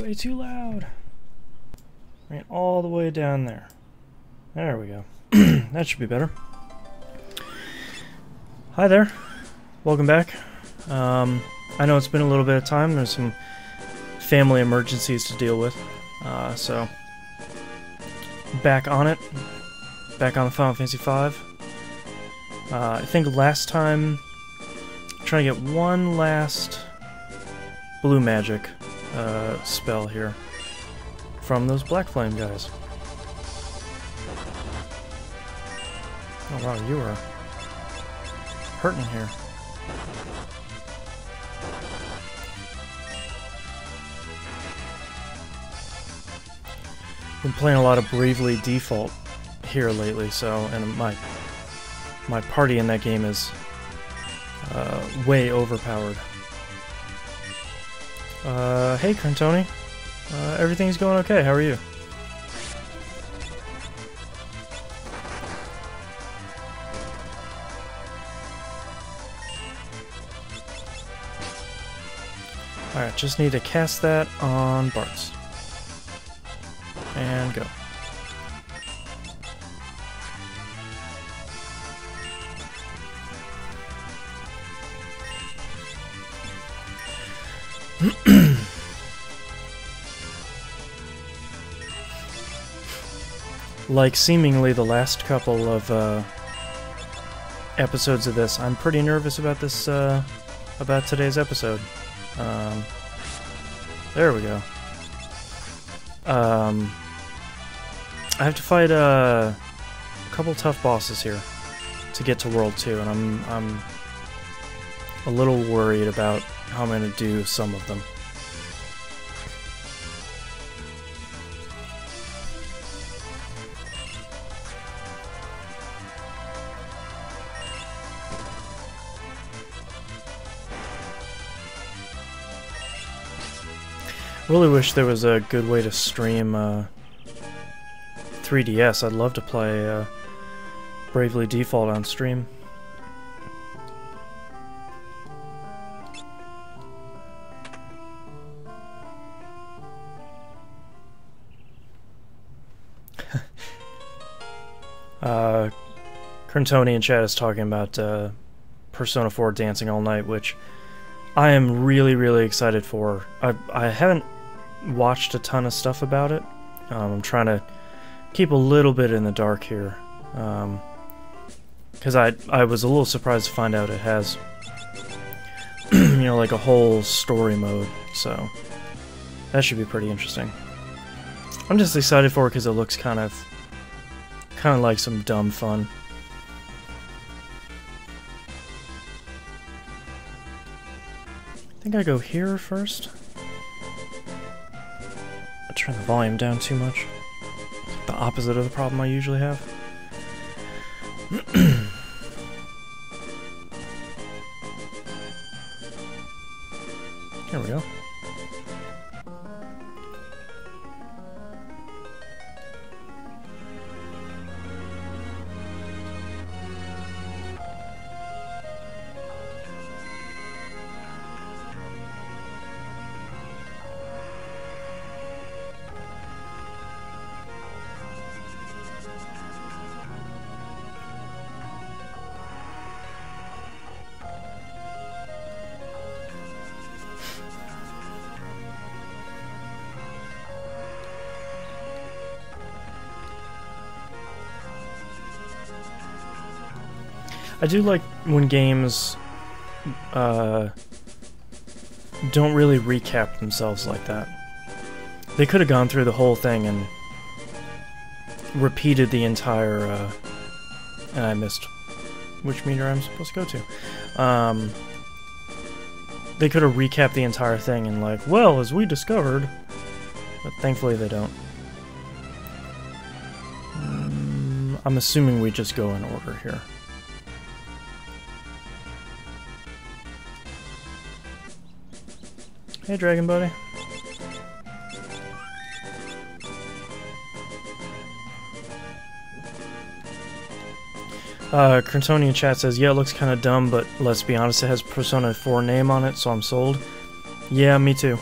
way too loud. Right all the way down there. There we go. That should be better. Hi there. Welcome back. I know it's been a little bit of time. There's some family emergencies to deal with. So, back on it. Back on the Final Fantasy V. I think last time, trying to get one last blue magic spell here from those Black Flame guys. Oh wow, you are hurting here. Been playing a lot of Bravely Default here lately, so, and my party in that game is way overpowered. Hey Crentoni. Everything's going okay, how are you? Alright, just need to cast that on Bart's. And go. Like seemingly the last couple of episodes of this, I'm pretty nervous about this, about today's episode. There we go. I have to fight a couple tough bosses here to get to World 2, and I'm a little worried about how I'm going to do some of them. Really wish there was a good way to stream 3DS. I'd love to play Bravely Default on stream. Crentoni in chat is talking about Persona 4 Dancing All Night, which I am really, really excited for. I haven't watched a ton of stuff about it. I'm trying to keep a little bit in the dark here, because I was a little surprised to find out it has you know, like a whole story mode, so that should be pretty interesting. I'm just excited for it because it looks kind of like some dumb fun. I think I go here first. I turn the volume down too much. The opposite of the problem I usually have. There we go. I do like when games don't really recap themselves like that. They could have gone through the whole thing and repeated the entire, and I missed which meter I'm supposed to go to. They could have recapped the entire thing and like, well, as we discovered, but thankfully they don't. I'm assuming we just go in order here. Hey, Dragon Buddy. Crentoni in chat says, yeah, it looks kind of dumb, but let's be honest, it has Persona 4 name on it, so I'm sold. Yeah, me too.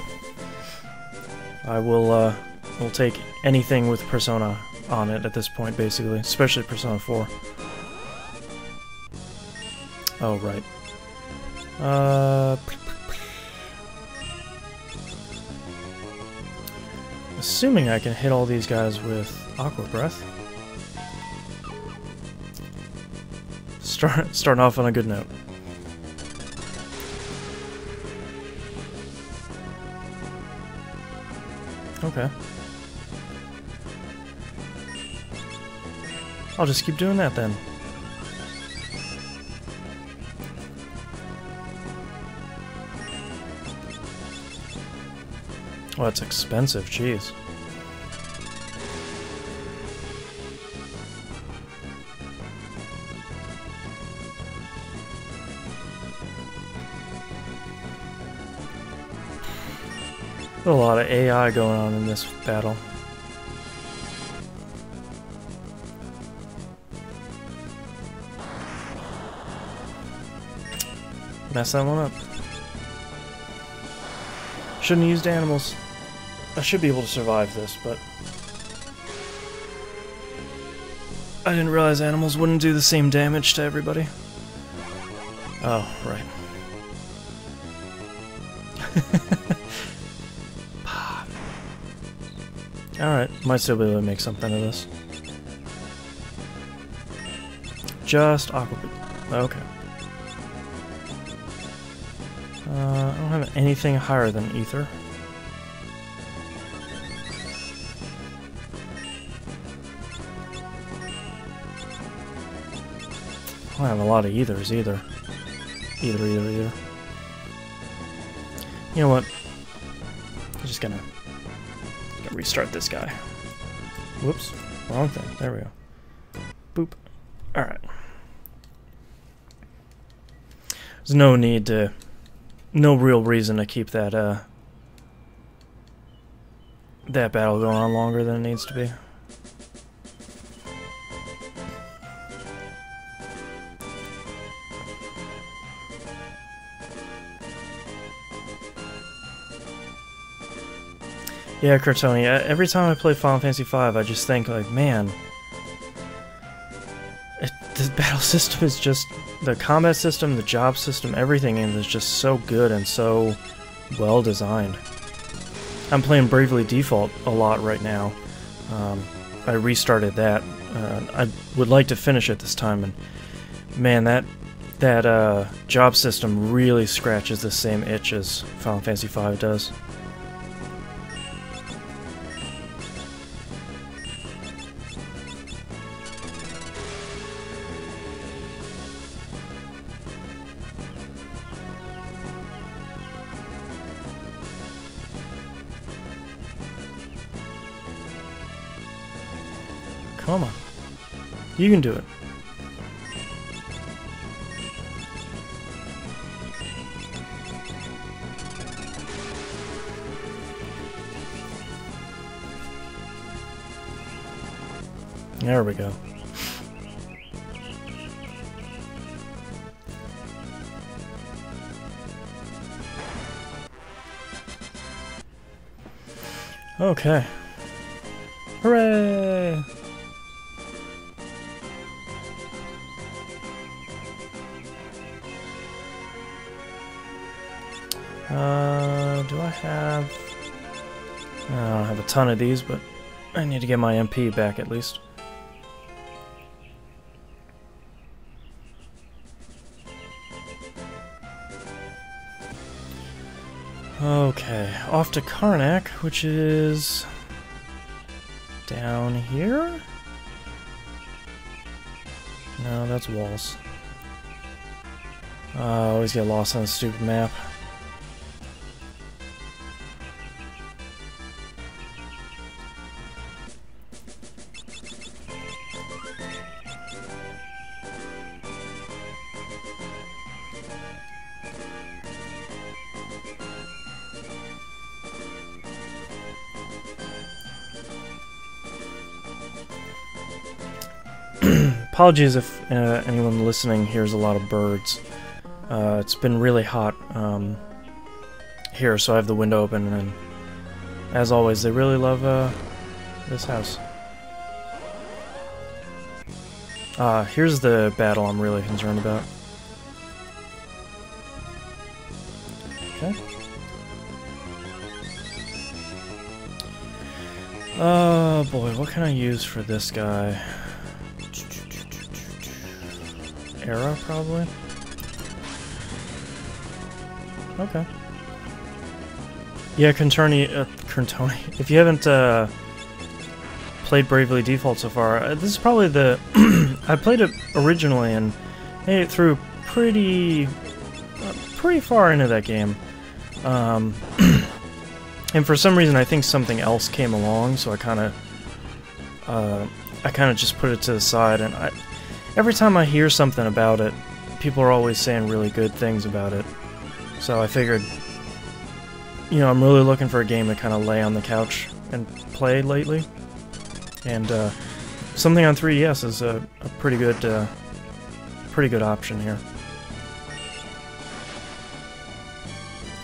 I will take anything with Persona on it at this point, basically, especially Persona 4. Oh, right. Assuming I can hit all these guys with Aqua Breath. Starting off on a good note. Okay. I'll just keep doing that then. Oh, that's expensive, jeez. A lot of AI going on in this battle. Mess that one up. Shouldn't have used animals. I should be able to survive this, but I didn't realize animals wouldn't do the same damage to everybody. Oh, right. Alright, might still be able to make something of this. Just aqua. Okay. I don't have anything higher than ether. I don't have a lot of ethers either. Either. You know what? I'm just gonna restart this guy. Whoops. Wrong thing. There we go. Boop. Alright. There's no need to... No real reason to keep that, that battle going on longer than it needs to be. Yeah, Cartoni, every time I play Final Fantasy V, I just think, like, man, the battle system is just, the combat system, the job system, everything in it is just so good and so well designed. I'm playing Bravely Default a lot right now. I restarted that. I would like to finish it this time, and man, that job system really scratches the same itch as Final Fantasy V does. Come on. You can do it. There we go. Okay. Hooray! Do I have... I don't have a ton of these, but I need to get my MP back at least. Okay, off to Karnak, which is... down here? No, that's walls. I always get lost on the stupid map. Apologies if anyone listening hears a lot of birds. It's been really hot here, so I have the window open, and as always, they really love this house. Here's the battle I'm really concerned about. Okay. Oh boy, what can I use for this guy? Era, probably? Okay. Yeah, Contoni, if you haven't played Bravely Default so far, this is probably the... I played it originally and made it through pretty far into that game. And for some reason I think something else came along, so I kind of just put it to the side, and every time I hear something about it, people are always saying really good things about it. So I figured, you know, I'm really looking for a game to kind of lay on the couch and play lately. And something on 3DS is a pretty good option here.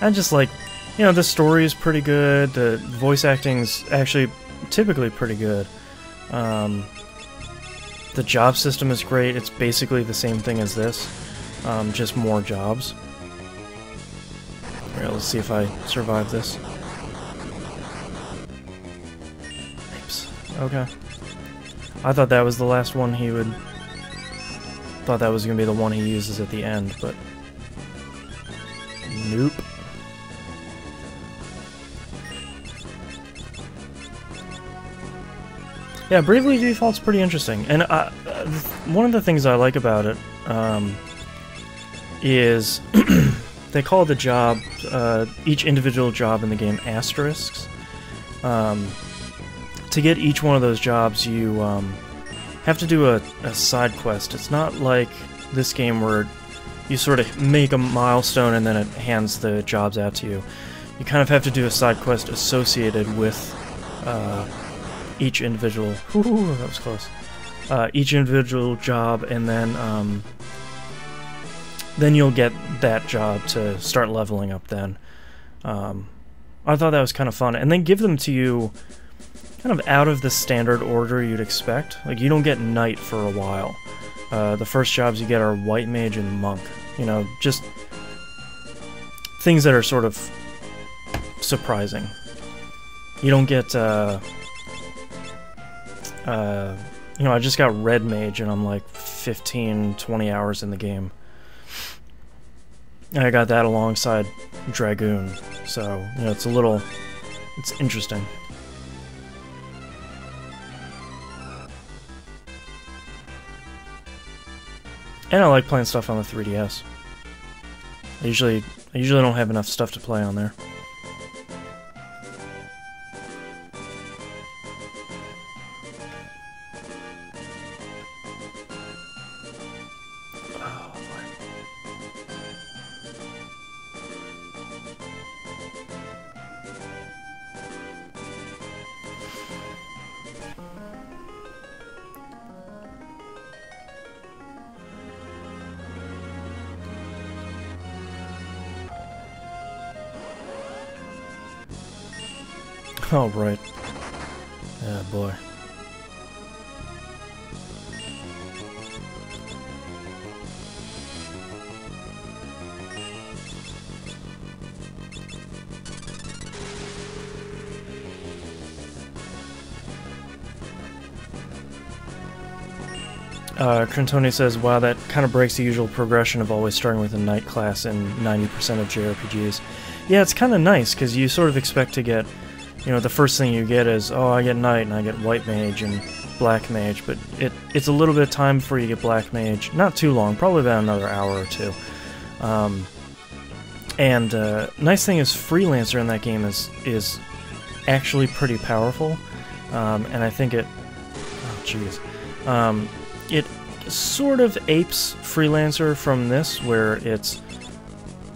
I just like, you know, the story is pretty good, the voice acting's actually typically pretty good. The job system is great, it's basically the same thing as this, just more jobs. Alright, let's see if I survive this. Oops. Okay. I thought that was the last one he would... Thought that was gonna be the one he uses at the end, but... Nope. Yeah, Bravely Default's pretty interesting, and one of the things I like about it is they call the job, each individual job in the game asterisks. To get each one of those jobs, you have to do a side quest. It's not like this game where you sort of make a milestone and then it hands the jobs out to you. You kind of have to do a side quest associated with each individual... Ooh, that was close. Each individual job, and then you'll get that job to start leveling up then. I thought that was kind of fun. And then give them to you kind of out of the standard order you'd expect. Like, you don't get Knight for a while. The first jobs you get are White Mage and Monk. You know, just things that are sort of surprising. You don't get, you know, I just got Red Mage and I'm like 15, 20 hours in the game. And I got that alongside Dragoon, so, you know, it's interesting. And I like playing stuff on the 3DS. I usually don't have enough stuff to play on there. Oh, right. Yeah, boy. Crintoni says, wow, that kind of breaks the usual progression of always starting with a Knight class in 90% of JRPGs. Yeah, it's kind of nice, because you sort of expect to get... You know, the first thing you get is, oh, I get Knight, and I get White Mage and Black Mage, but it's a little bit of time before you get Black Mage. Not too long, probably about another hour or two. Nice thing is, Freelancer in that game is actually pretty powerful, and I think it... Oh, jeez. It sort of apes Freelancer from this, where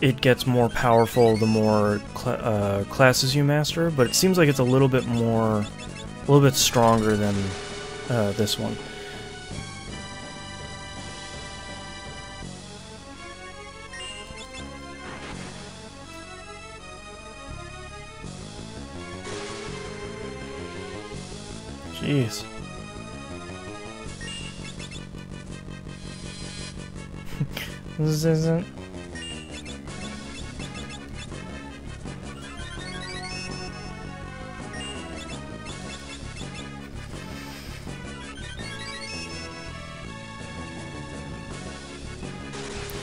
it gets more powerful the more classes you master, but it seems like it's a little bit stronger than this one. Jeez. This isn't...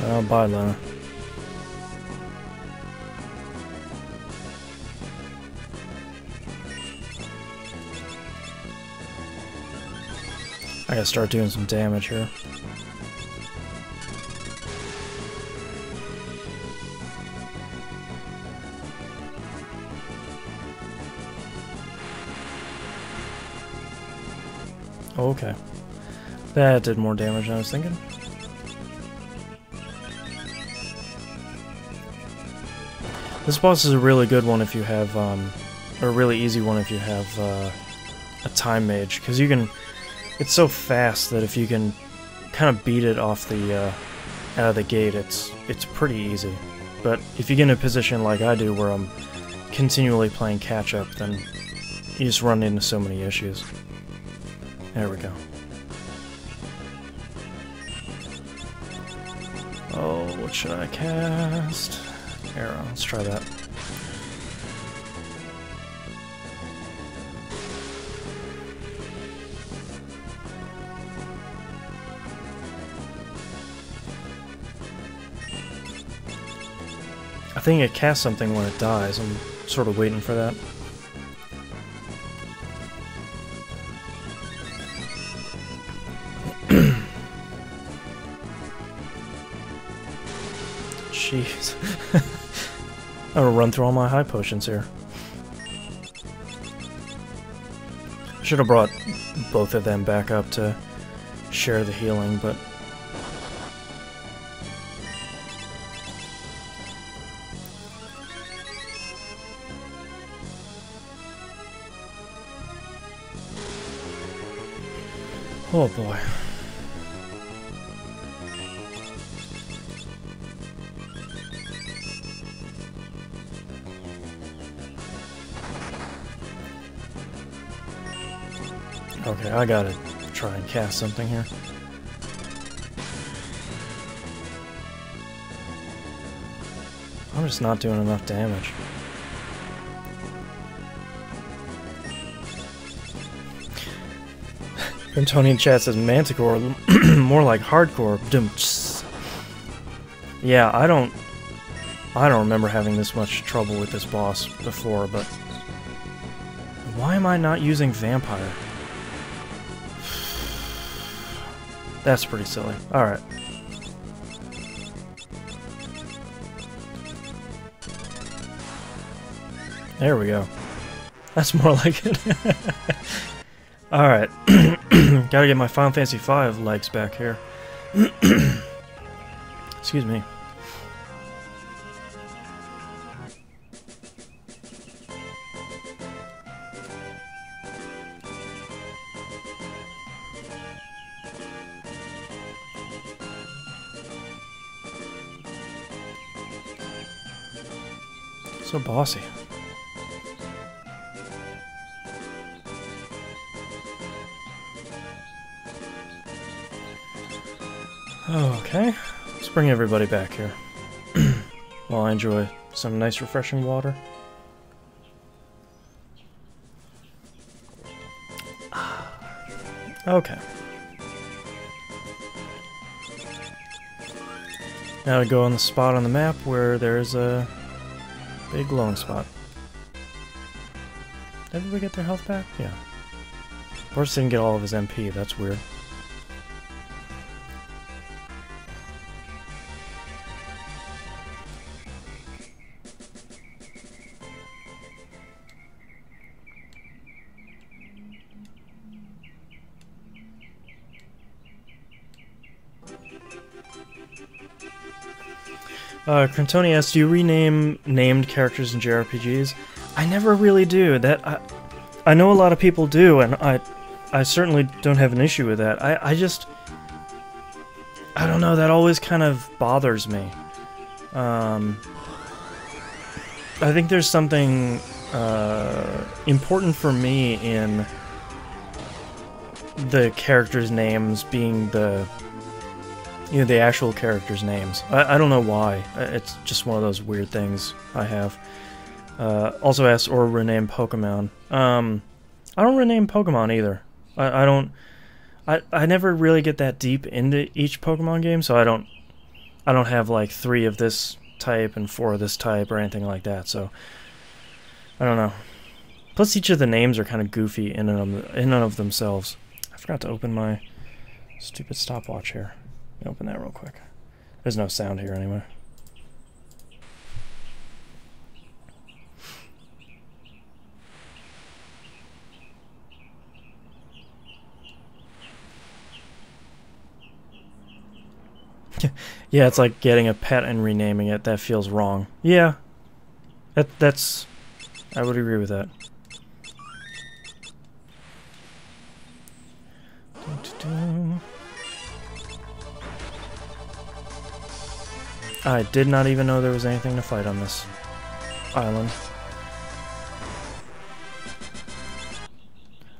Oh, bye, Lena. I gotta start doing some damage here. Okay. That did more damage than I was thinking. This boss is a really good one if you have, or a really easy one if you have a time mage, because you can, it's so fast that if you can kind of beat it off the, out of the gate, it's pretty easy. But if you get in a position like I do where I'm continually playing catch-up, then you just run into so many issues. There we go. Oh, what should I cast? Arrow, let's try that. I think it casts something when it dies. I'm sort of waiting for that. Jeez. I'm gonna run through all my high potions here. Should have brought both of them back up to share the healing, but... Oh boy. Okay, I gotta try and cast something here. I'm just not doing enough damage. Antonian chat says Manticore, more like hardcore. Yeah, I don't remember having this much trouble with this boss before, but why am I not using Vampire? That's pretty silly. Alright. There we go. That's more like it. Alright. Gotta get my Final Fantasy V legs back here. Excuse me. So bossy. Okay, let's bring everybody back here. While I enjoy some nice refreshing water. Okay. Now to go on the spot on the map where there's a big glowing spot. Did everybody get their health back? Yeah. Boris didn't get all of his MP, that's weird. Crantoni asks, do you rename named characters in JRPGs? I never really do. I know a lot of people do, and I certainly don't have an issue with that. I don't know, that always kind of bothers me. I think there's something important for me in the characters' names being the the actual characters' names. I don't know why. It's just one of those weird things I have. Also asked or rename Pokemon. I don't rename Pokemon either. I don't. I never really get that deep into each Pokemon game, so I don't have like 3 of this type and 4 of this type or anything like that. So I don't know. Plus, each of the names are kind of goofy in and of themselves. I forgot to open my stupid stopwatch here. Let me open that real quick. There's no sound here anyway. Yeah, it's like getting a pet and renaming it. That feels wrong. Yeah, that's. I would agree with that. I did not even know there was anything to fight on this island.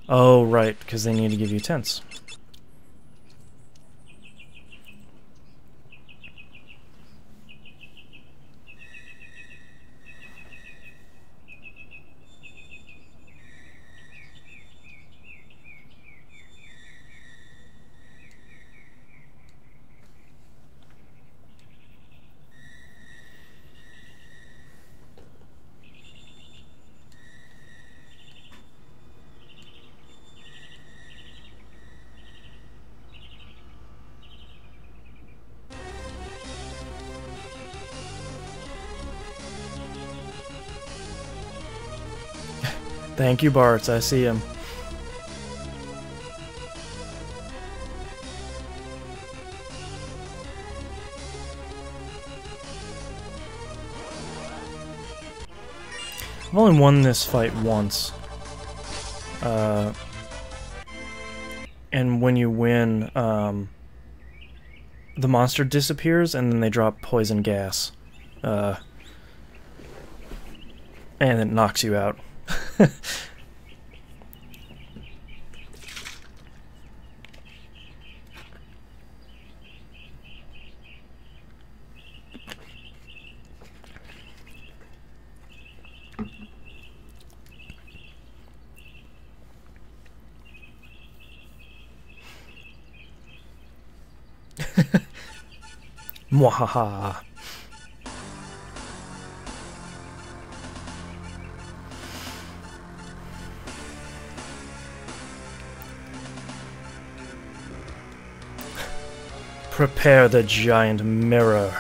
Oh, right, because they need to give you tents. Thank you, Bartz. I see him. I've only won this fight once. And when you win, the monster disappears and then they drop poison gas. And it knocks you out. Mwahaha. Prepare the giant mirror.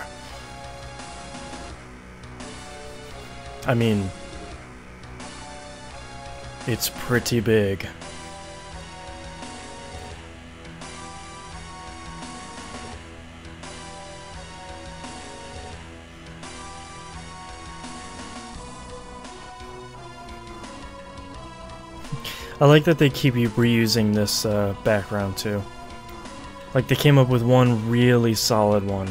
I mean, it's pretty big. I like that they keep you reusing this background too. Like they came up with one really solid one.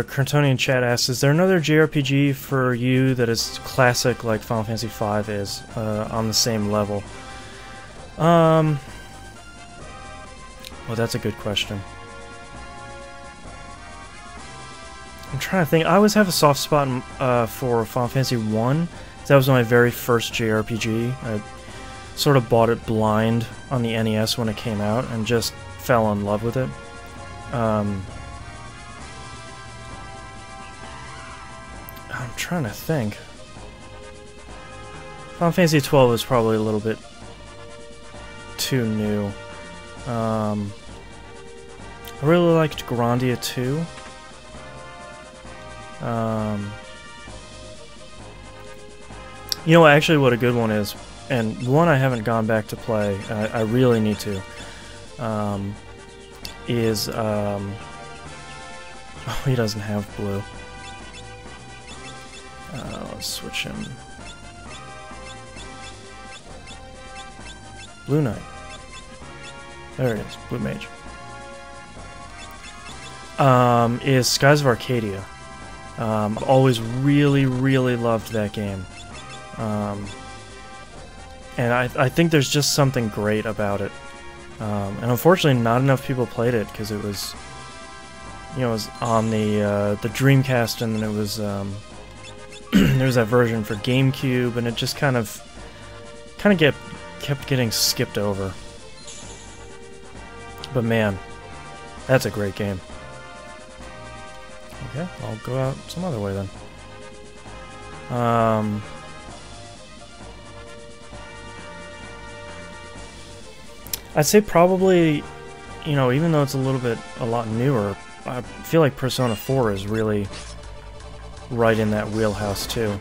Curtonian chat asks, is there another JRPG for you that is classic like Final Fantasy V is, on the same level? Well, that's a good question. I'm trying to think. I always have a soft spot for Final Fantasy 1. That was my very first JRPG. I sort of bought it blind on the NES when it came out and just fell in love with it. I'm trying to think. Final Fantasy 12 is probably a little bit too new. I really liked Grandia 2. You know, actually what a good one is, and one I haven't gone back to play, I really need to, is, oh, he doesn't have blue. Let's switch him. Blue Knight. There it is, Blue Mage. Is Skies of Arcadia. I've always really, really loved that game. And I think there's just something great about it. And unfortunately not enough people played it because it was, you know, it was on the Dreamcast, and then it was, there was that version for GameCube, and it just kind of kept getting skipped over. But man, that's a great game. Okay, I'll go out some other way then. I'd say probably, you know, even though it's a lot newer, I feel like Persona 4 is really right in that wheelhouse too.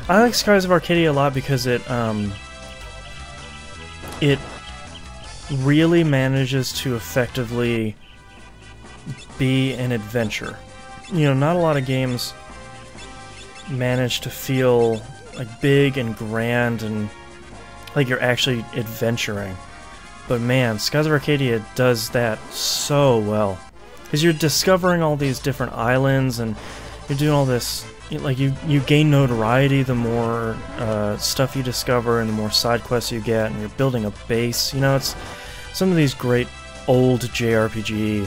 I like Skies of Arcadia a lot because it really manages to effectively be an adventure. You know, not a lot of games manage to feel like big and grand and like you're actually adventuring. But man, Skies of Arcadia does that so well. Because you're discovering all these different islands and you're doing all this, like you gain notoriety the more stuff you discover and the more side quests you get, and you're building a base. You know, it's some of these great old JRPG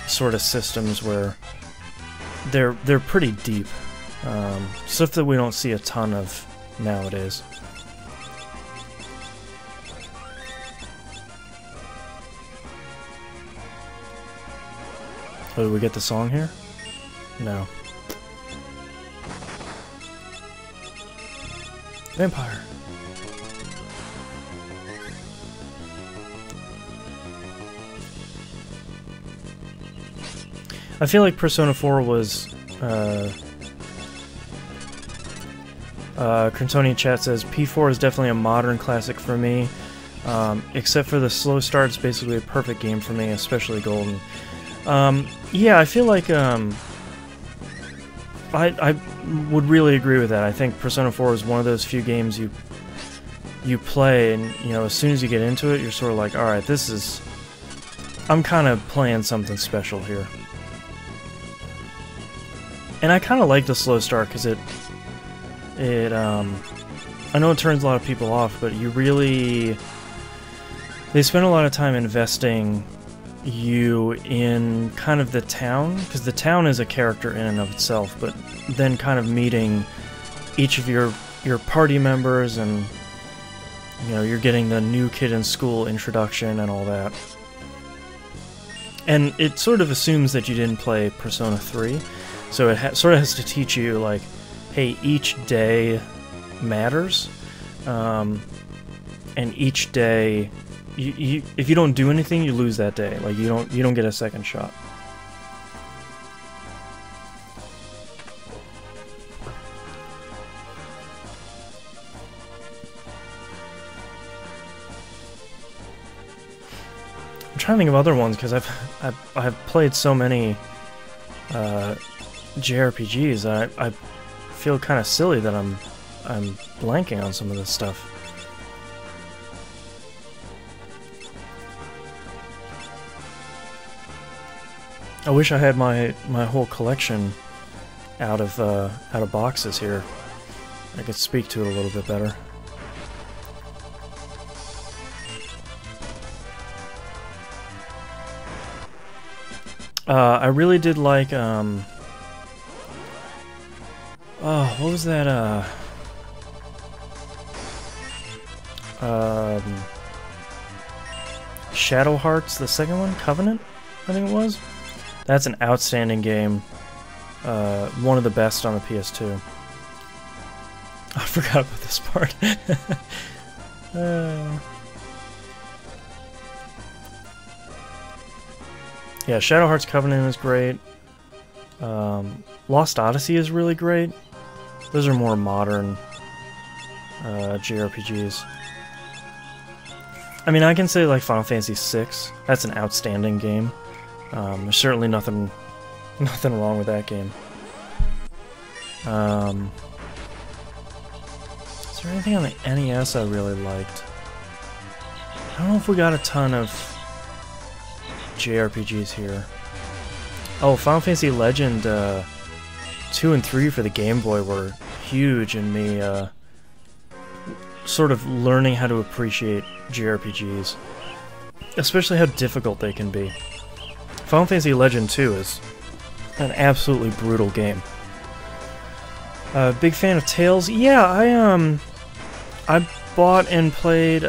sort of systems where they're pretty deep. Stuff that we don't see a ton of nowadays. Oh, did we get the song here? No. Vampire. I feel like Persona 4 was, Crintonian Chat says, P4 is definitely a modern classic for me, except for the slow start, it's basically a perfect game for me, especially Golden. Yeah, I feel like, I would really agree with that. I think Persona 4 is one of those few games you play, and, you know, as soon as you get into it, you're sort of like, alright, this is... I'm kind of playing something special here. And I kind of like the slow start, because I know it turns a lot of people off, but you really... They spend a lot of time investing you in kind of the town, because the town is a character in and of itself, but then kind of meeting each of your party members, and you know, you're getting the new kid in school introduction and all that. And it sort of assumes that you didn't play Persona 3, so it sort of has to teach you, like, hey, each day matters, and each day if you don't do anything, you lose that day. Like, you don't get a second shot. I'm trying to think of other ones because I've played so many JRPGs. I feel kind of silly that I'm blanking on some of this stuff. I wish I had my whole collection out of boxes here. I could speak to it a little bit better. I really did like oh, what was that Shadow Hearts, the second one, Covenant, I think it was. That's an outstanding game. One of the best on the PS2. I forgot about this part. Yeah, Shadow Hearts Covenant is great. Lost Odyssey is really great. Those are more modern JRPGs. I mean, I can say like Final Fantasy VI. That's an outstanding game. There's certainly nothing wrong with that game. Is there anything on the NES I really liked? I don't know if we got a ton of JRPGs here. Oh, Final Fantasy Legend 2 and 3 for the Game Boy were huge in me sort of learning how to appreciate JRPGs. Especially how difficult they can be. Final Fantasy Legend 2 is an absolutely brutal game. Big fan of Tales. Yeah, I bought and played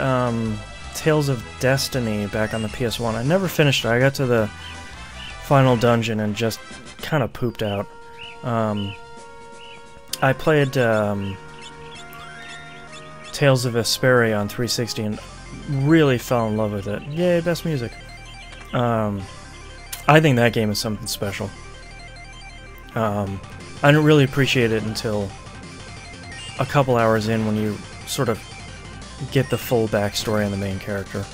Tales of Destiny back on the PS1. I never finished it. I got to the final dungeon and just kind of pooped out. I played Tales of Vesperia on 360 and really fell in love with it. Yay, best music. I think that game is something special. I didn't really appreciate it until a couple hours in when you sort of get the full backstory on the main character.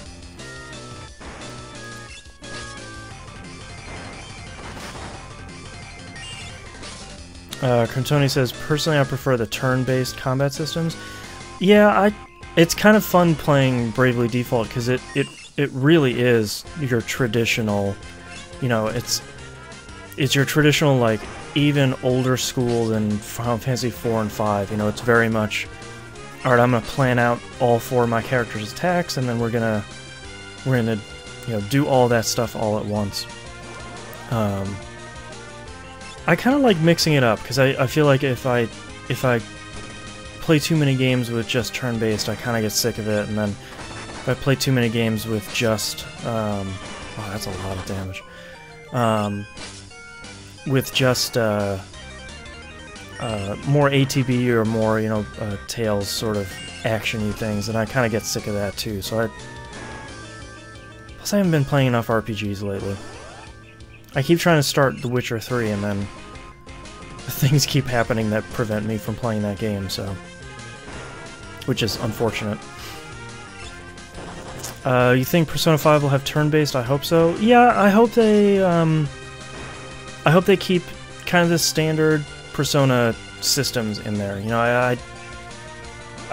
Contoni says, personally I prefer the turn-based combat systems. Yeah, it's kind of fun playing Bravely Default because it really is your traditional, you know, it's your traditional, like, even older school than Final Fantasy 4 and 5. You know, it's very much, alright, I'm gonna plan out all 4 of my characters' attacks, and then we're gonna, you know, do all that stuff all at once. I kind of like mixing it up, because I feel like if I play too many games with just turn-based, I kind of get sick of it, and then if I play too many games with just, oh, that's a lot of damage. With just more ATB or more, you know, Tales sort of action-y things, and I kind of get sick of that too. So plus I haven't been playing enough RPGs lately. I keep trying to start The Witcher 3, and then things keep happening that prevent me from playing that game, so, which is unfortunate. You think Persona 5 will have turn-based? I hope so. Yeah, I hope they keep kind of the standard Persona systems in there. You know, I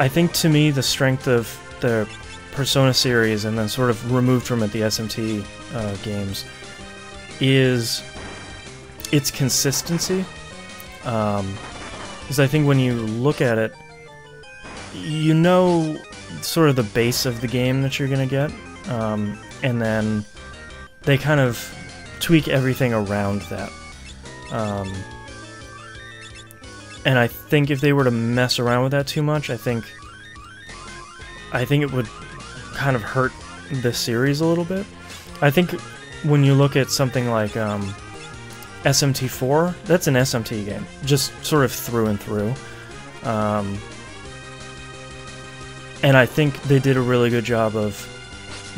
think to me the strength of the Persona series, and then sort of removed from it the SMT games, is its consistency. Because I think when you look at it, you know sort of the base of the game that you're gonna get, and then they kind of tweak everything around that. And I think if they were to mess around with that too much, I think it would kind of hurt this series a little bit. I think when you look at something like SMT4, that's an SMT game, just sort of through and through. And I think they did a really good job of,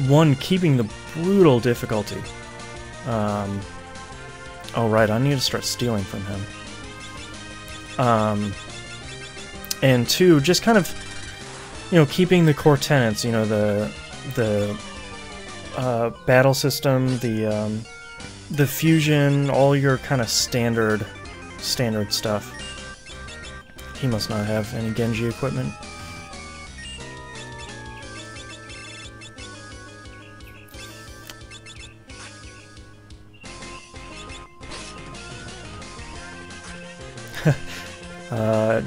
one, keeping the brutal difficulty. Oh right, I need to start stealing from him. And two, just kind of, you know, keeping the core tenets, you know, the battle system, the fusion, all your kind of standard stuff. He must not have any Genji equipment.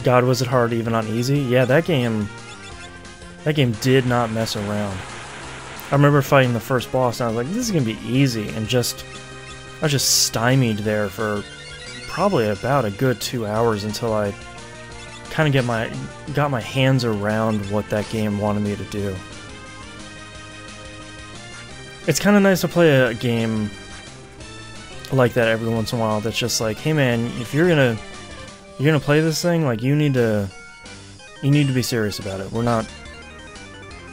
God, was it hard even on easy? Yeah, that game did not mess around. I remember fighting the first boss and I was like, this is gonna be easy, and I was just stymied there for probably about a good 2 hours until I kind of got my hands around what that game wanted me to do. It's kind of nice to play a game like that every once in a while that's just like, hey man, if you're gonna play this thing, like, you need to be serious about it. We're not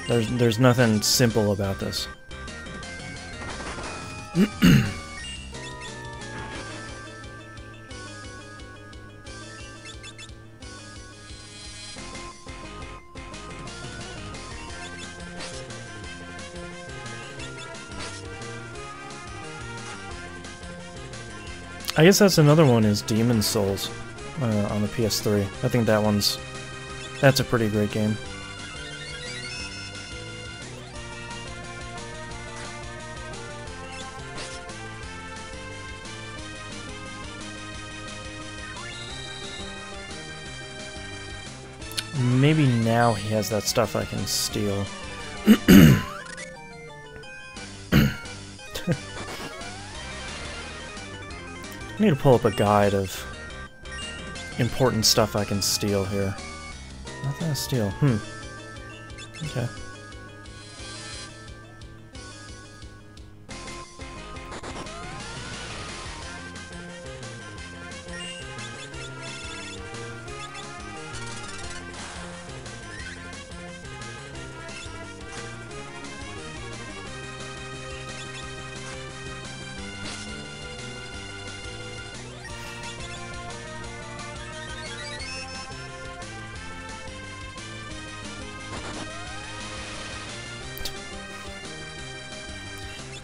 There's nothing simple about this. I guess that's another one, is Demon Souls on the PS3. I think that's a pretty great game. Maybe now he has that stuff I can steal. I need to pull up a guide of important stuff I can steal here. Nothing to steal. Okay.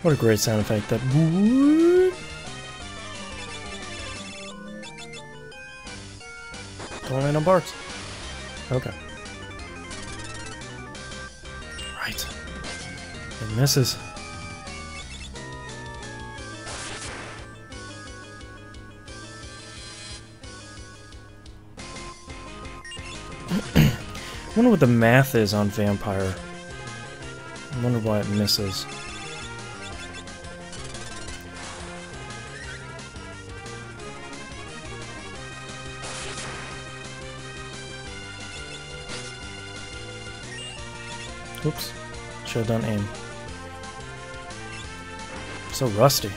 What a great sound effect, that whoop. Don't land on Barks. Okay. Right. It misses. I wonder what the math is on Vampire. I wonder why it misses. Oops. Should have done aim. So rusty.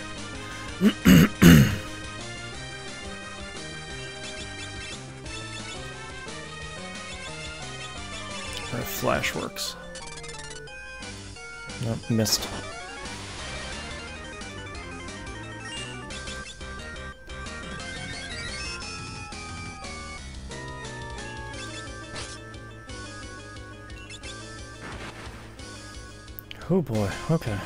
Our flash works. Nope, missed. Oh boy, okay.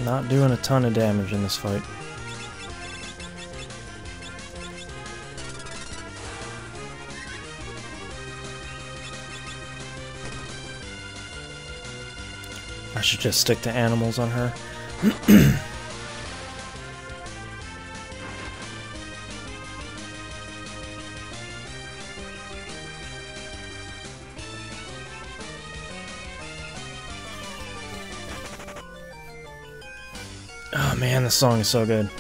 Not doing a ton of damage in this fight. I should just stick to animals on her. Oh man, this song is so good.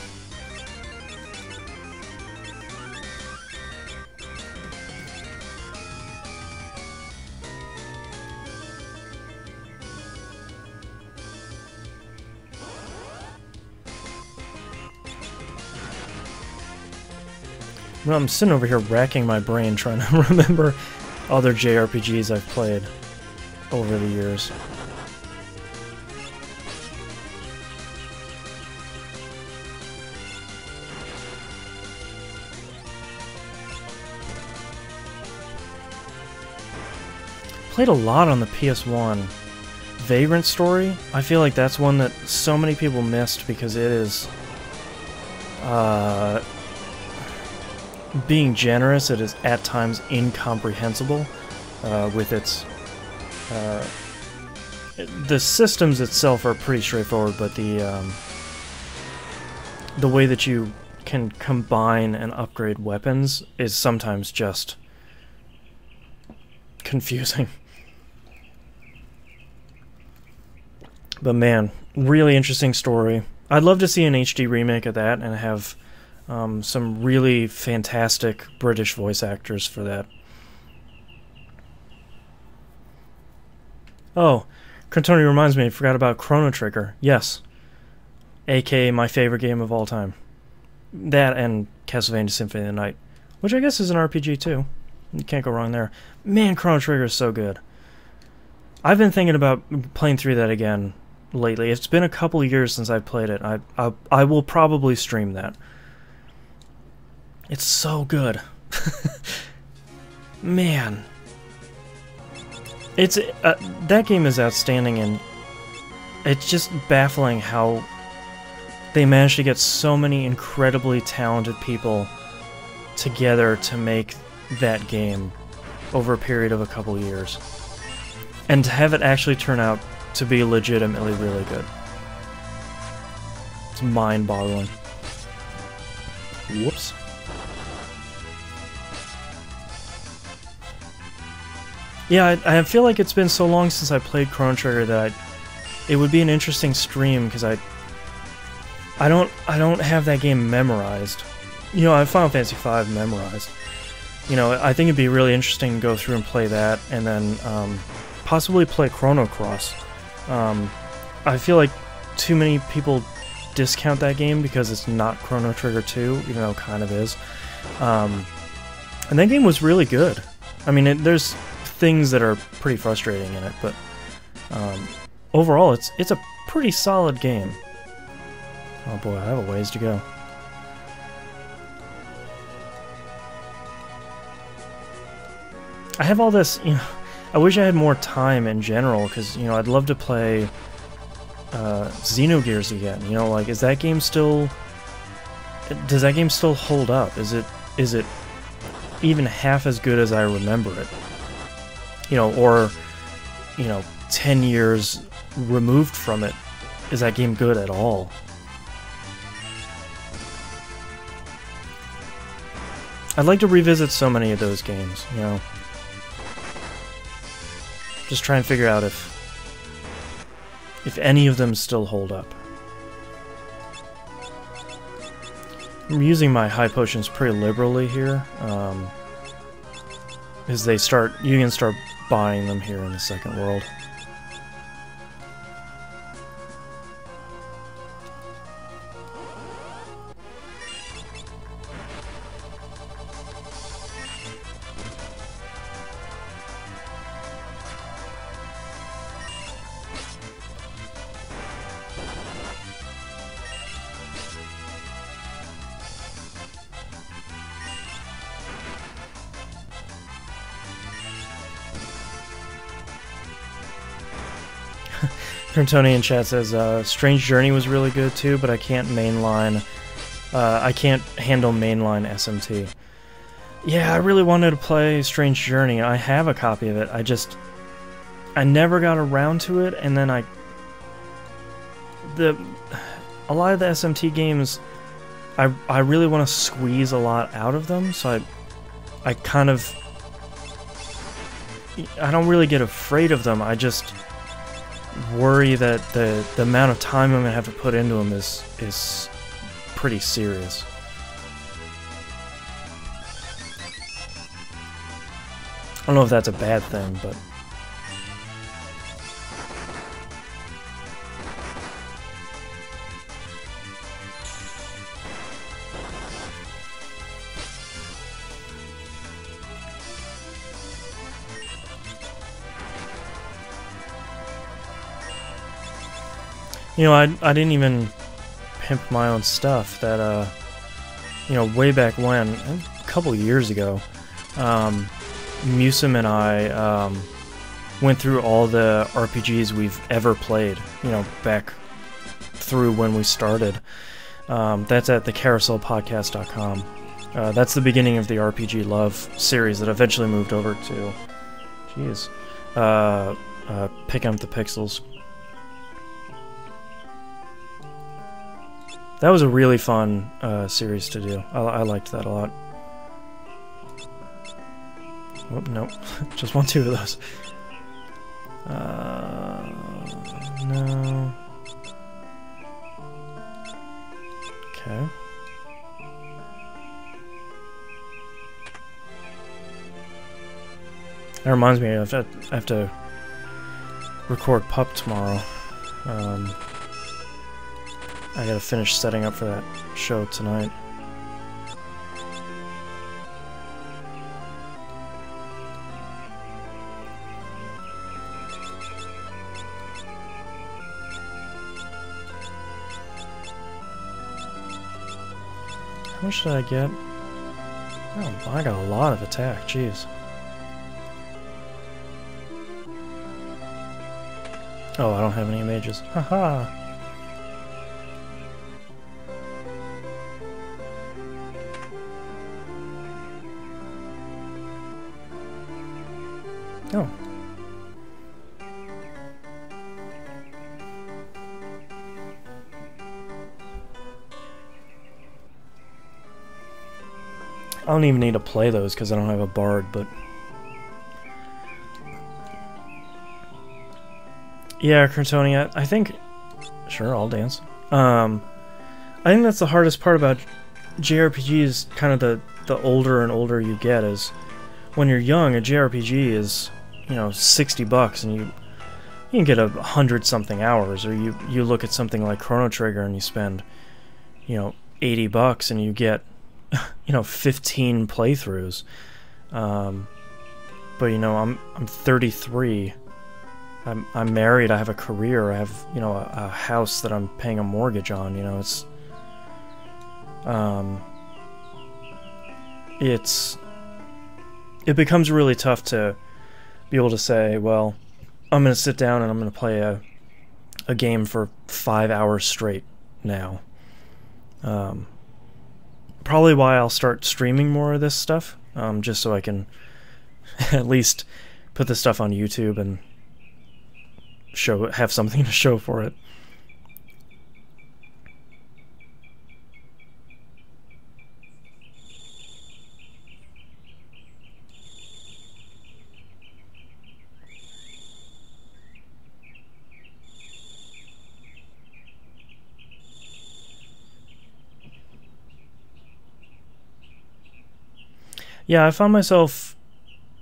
Well, I'm sitting over here racking my brain trying to remember other JRPGs I've played over the years. Played a lot on the PS1. Vagrant Story, I feel like that's one that so many people missed because it is, being generous, it is at times incomprehensible with its, the systems itself are pretty straightforward, but the way that you can combine and upgrade weapons is sometimes just confusing. But man, really interesting story. I'd love to see an HD remake of that and have some really fantastic British voice actors for that. Oh, Crotoni reminds me, I forgot about Chrono Trigger. Yes. AKA my favorite game of all time. That and Castlevania Symphony of the Night, which I guess is an RPG too. You can't go wrong there. Man, Chrono Trigger is so good. I've been thinking about playing through that again lately. It's been a couple years since I played it. I will probably stream that. It's so good. Man. It's that game is outstanding, and it's just baffling how they managed to get so many incredibly talented people together to make that game over a period of a couple years. And to have it actually turn out to be legitimately really good. It's mind-boggling. Whoops. Yeah, I feel like it's been so long since I played Chrono Trigger that it would be an interesting stream, because I don't have that game memorized. You know, I have Final Fantasy V memorized. You know, I think it'd be really interesting to go through and play that, and then possibly play Chrono Cross. I feel like too many people discount that game because it's not Chrono Trigger 2, even though it kind of is. And that game was really good. I mean, there's things that are pretty frustrating in it, but overall, it's a pretty solid game. Oh boy, I have a ways to go. I have all this, you know, I wish I had more time in general, because, you know, I'd love to play Xenogears again. You know, like, does that game still hold up? Is it even half as good as I remember it? You know, or, you know, 10 years removed from it, is that game good at all? I'd like to revisit so many of those games, you know. Just try and figure out if any of them still hold up. I'm using my high potions pretty liberally here, as you can start buying them here in the second world. Tony in chat says, Strange Journey was really good too, but I can't mainline, I can't handle mainline SMT. Yeah, I really wanted to play Strange Journey. I have a copy of it. I never got around to it, and then a lot of the SMT games, I really want to squeeze a lot out of them, so I kind of, I don't really get afraid of them. I just worry that the amount of time I'm gonna have to put into them is pretty serious. I don't know if that's a bad thing, but you know, I didn't even pimp my own stuff. That, you know, way back when, a couple years ago, Musim and I went through all the RPGs we've ever played, you know, back through when we started. That's at thecarouselpodcast.com. That's the beginning of the RPG Love series that eventually moved over to, Picking Up the Pixels. That was a really fun series to do. I liked that a lot. Oh, nope. Just want two of those. No. Okay. That reminds me, I have to record Pup tomorrow. I gotta finish setting up for that show tonight. How much did I get? Oh, I got a lot of attack, jeez. Oh, I don't have any mages. Haha! Oh. I don't even need to play those because I don't have a bard, but... Yeah, Curtonia, I think... Sure, I'll dance. I think that's the hardest part about JRPGs, kind of the older and older you get, is when you're young, a JRPG is, you know, $60 and you can get 100-something hours, or you look at something like Chrono Trigger and you spend, you know, $80 and you get, you know, 15 playthroughs. But you know, I'm 33. I'm married. I have a career. I have, you know, a house that I'm paying a mortgage on. You know, it becomes really tough to be able to say, well, I'm going to sit down and I'm going to play a game for 5 hours straight now. Probably why I'll start streaming more of this stuff, just so I can at least put this stuff on YouTube and have something to show for it. Yeah, I found myself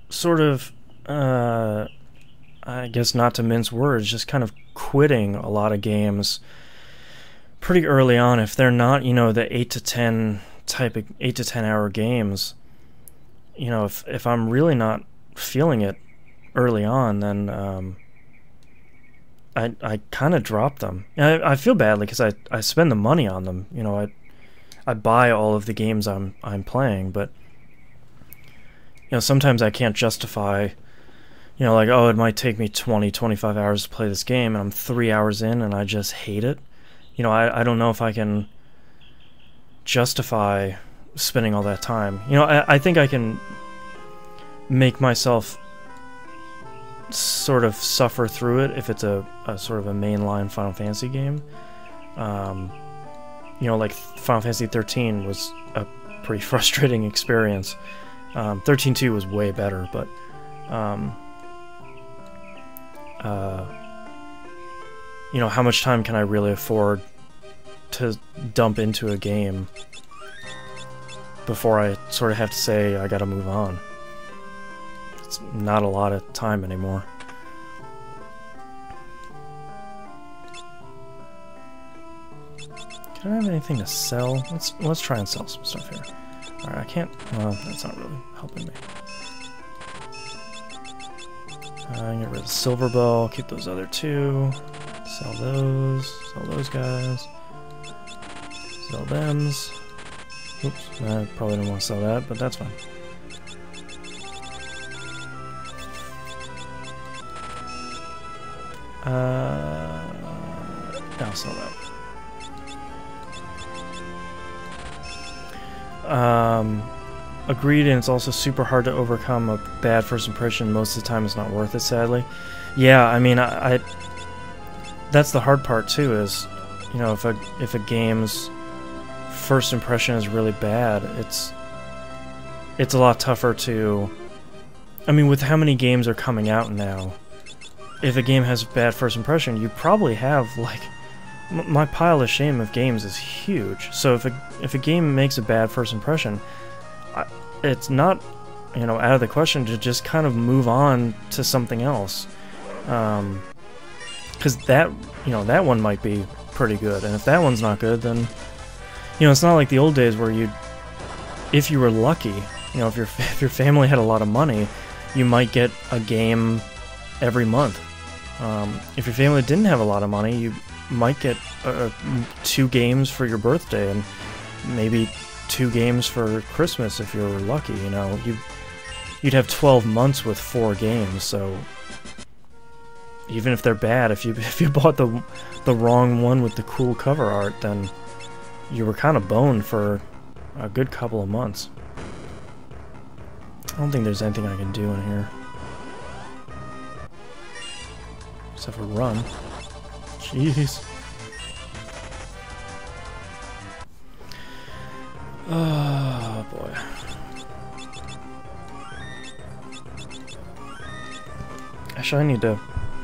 sort of, I guess not to mince words, just kind of quitting a lot of games pretty early on if they're not, you know, the 8 to 10 type of 8 to 10 hour games. You know, if I'm really not feeling it early on, then I kind of drop them. And I feel badly because I spend the money on them. You know, I buy all of the games I'm playing, but you know, sometimes I can't justify, you know, like, oh, it might take me 20-25 hours to play this game, and I'm 3 hours in and I just hate it. You know, I don't know if I can justify spending all that time. You know, I think I can make myself sort of suffer through it if it's a sort of a mainline Final Fantasy game. You know, like Final Fantasy 13 was a pretty frustrating experience. 13.2 was way better, but you know, how much time can I really afford to dump into a game before I sort of have to say I gotta move on? It's not a lot of time anymore. Can I have anything to sell? Let's try and sell some stuff here. Alright, I can't... Well, that's not really helping me. I can get rid of the silver bow, keep those other two. Sell those guys. Sell thems. Oops, I probably don't want to sell that, but that's fine. I'll sell that. Agreed, and it's also super hard to overcome a bad first impression. Most of the time it's not worth it, sadly. Yeah, I mean, I that's the hard part too, is, you know, if a game's first impression is really bad, it's a lot tougher to... I mean, with how many games are coming out now, if a game has a bad first impression, you probably have, like... My pile of shame of games is huge, so if a game makes a bad first impression, it's not, you know, out of the question to just kind of move on to something else, because that, you know, that one might be pretty good, and if that one's not good, then, you know, it's not like the old days where if you were lucky, you know, if your family had a lot of money, you might get a game every month. If your family didn't have a lot of money, you might get 2 games for your birthday, and maybe 2 games for Christmas if you're lucky, you know. You'd have 12 months with 4 games, so even if they're bad, if you bought the wrong one with the cool cover art, then you were kind of boned for a good couple of months. I don't think there's anything I can do in here. Except for run. Jeez. Oh, boy. Actually, I need to...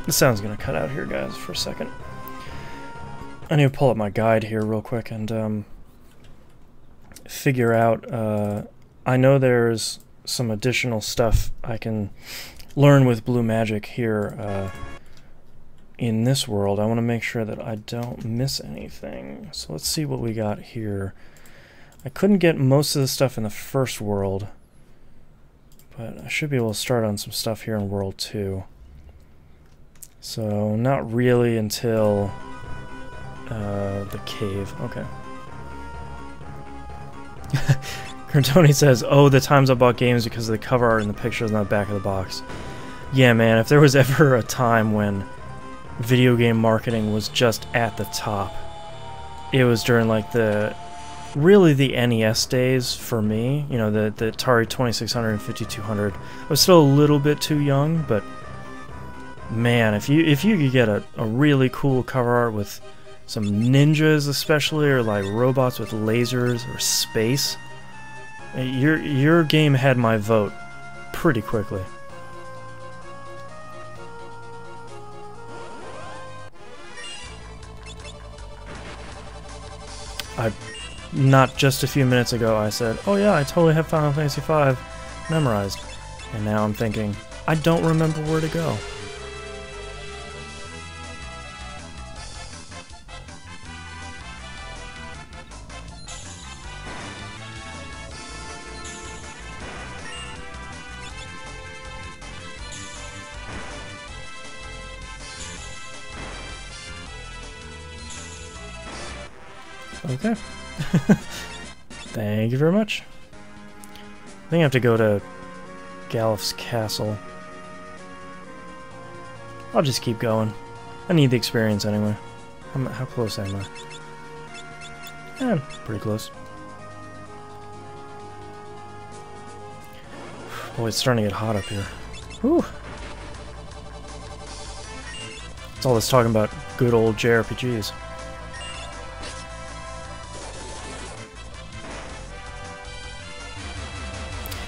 The sound's gonna cut out here, guys, for a second. I need to pull up my guide here real quick and figure out... I know there's some additional stuff I can learn with Blue Magic here in this world. I want to make sure that I don't miss anything. So let's see what we got here. I couldn't get most of the stuff in the first world, but I should be able to start on some stuff here in World 2. So, not really until the cave. Okay. Tony says, oh, the times I bought games because of the cover art and the pictures on the back of the box. Yeah, man, if there was ever a time when video game marketing was just at the top, it was during, like, really the NES days for me. You know, the Atari 2600 and 5200. I was still a little bit too young, but man, if you could get a really cool cover art with some ninjas especially, or like robots with lasers or space, your game had my vote pretty quickly. Not just a few minutes ago I said, oh yeah, I totally have Final Fantasy V memorized. And now I'm thinking, I don't remember where to go. Okay. Thank you very much. I think I have to go to Galif's castle. I'll just keep going. I need the experience anyway. How close am I? Yeah, pretty close. Boy, it's starting to get hot up here. Whew. It's all this talking about good old JRPGs.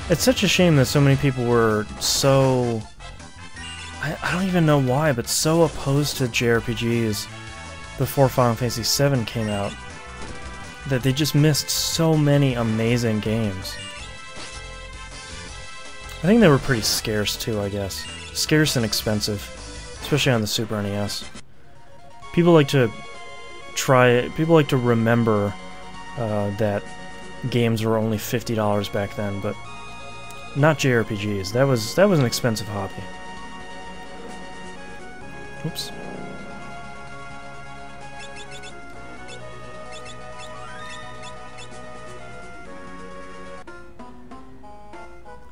It's such a shame that so many people were so... I don't even know why, but so opposed to JRPGs before Final Fantasy VII came out that they just missed so many amazing games. I think they were pretty scarce too, I guess. Scarce and expensive, especially on the Super NES. People like to people like to remember that games were only $50 back then, but not JRPGs. That was an expensive hobby. Oops.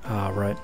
Ah, right.